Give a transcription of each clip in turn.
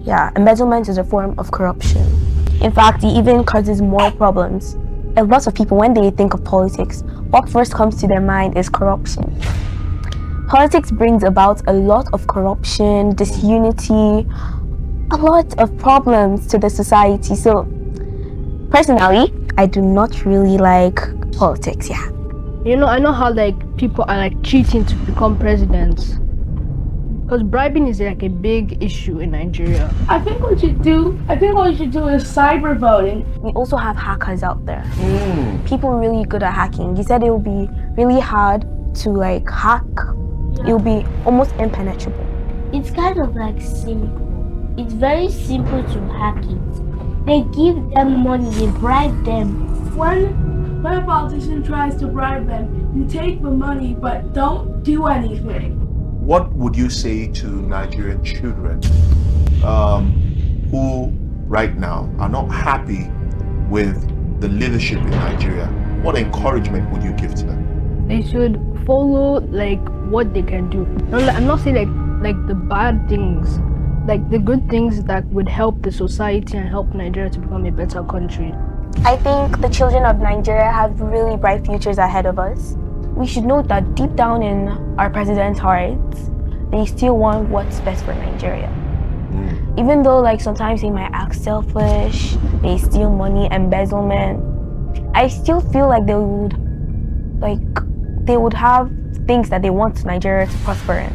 Yeah, embezzlement is a form of corruption. In fact, it even causes more problems. A lot of people, when they think of politics, what first comes to their mind is corruption. Politics brings about a lot of corruption, disunity, a lot of problems to the society. So, personally, I do not really like politics, yeah. I know how people are cheating to become presidents. Because bribing is a big issue in Nigeria. I think what we should do is cyber voting. We also have hackers out there. People really good at hacking. You said it will be really hard to hack. Yeah. It will be almost impenetrable. It's kind of simple. It's very simple to hack it. They give them money, they bribe them. When a politician tries to bribe them, you take the money but don't do anything. What would you say to Nigerian children who right now are not happy with the leadership in Nigeria? What encouragement would you give to them? They should follow what they can do. I'm not saying the bad things, the good things that would help the society and help Nigeria to become a better country. I think the children of Nigeria have really bright futures ahead of us. We should know that deep down in our president's hearts, they still want what's best for Nigeria. Even though sometimes they might act selfish, they steal money, embezzlement, I still feel like they would have things that they want Nigeria to prosper in.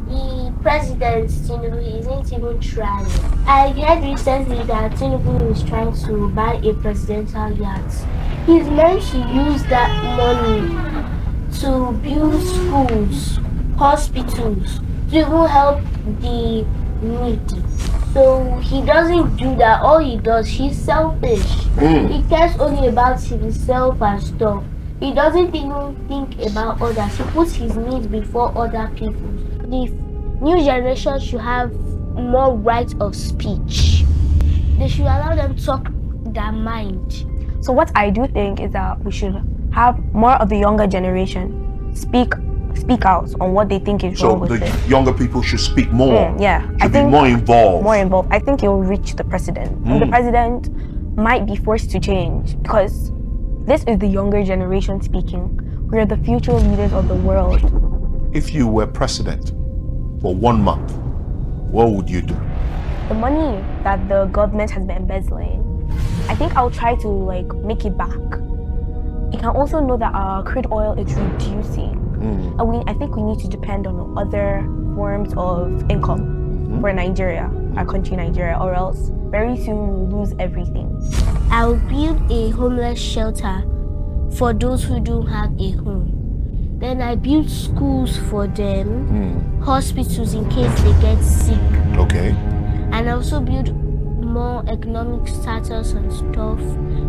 The president, Tinubu, isn't even trying. I heard recently that Tinubu is trying to buy a presidential yacht. He's meant to use that money to build schools, hospitals, to even help the needy. So he doesn't do that. All he does, he's selfish. He cares only about himself and stuff. He doesn't even think about others. He puts his needs before other people's. The new generation should have more right of speech. They should allow them to talk their mind. So what I do think is that we should have more of the younger generation speak out on what they think is wrong with it. So the younger people should speak more. Yeah. I think be more involved. More involved. I think it will reach the president. And the president might be forced to change because this is the younger generation speaking. We are the future leaders of the world. If you were president for 1 month, what would you do? The money that the government has been embezzling, I think I'll try to make it back. You can also know that our crude oil is reducing. And I think we need to depend on other forms of income for Nigeria, our country Nigeria, or else very soon we'll lose everything. I'll build a homeless shelter for those who don't have a home. Then I build schools for them, hospitals in case they get sick. Okay. And I also build more economic status and stuff.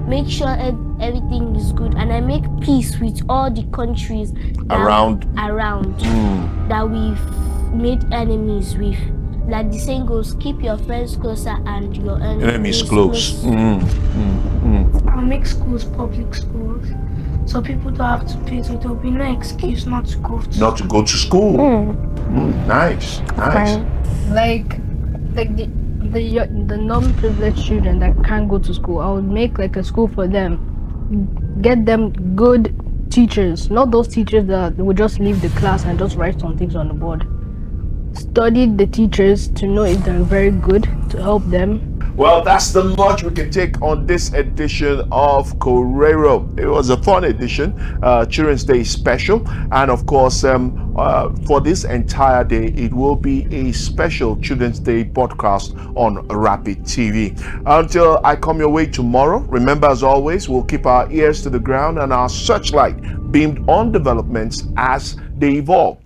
Make sure everything is good, and I make peace with all the countries around that we've made enemies with. Like the saying goes, keep your friends closer and your enemies close. I'll make schools public schools, so people don't have to pay. So there'll be no excuse not to go to school. Nice. The non-privileged children that can't go to school, I would make a school for them. Get them good teachers, not those teachers that would just leave the class and just write some things on the board. Study the teachers to know if they're very good, to help them. Well, that's the much we can take on this edition of Korero. It was a fun edition, Children's Day special, and of course for this entire day it will be a special Children's Day podcast on Rapid TV. Until I come your way tomorrow, remember, as always, we'll keep our ears to the ground and our searchlight beamed on developments as they evolve.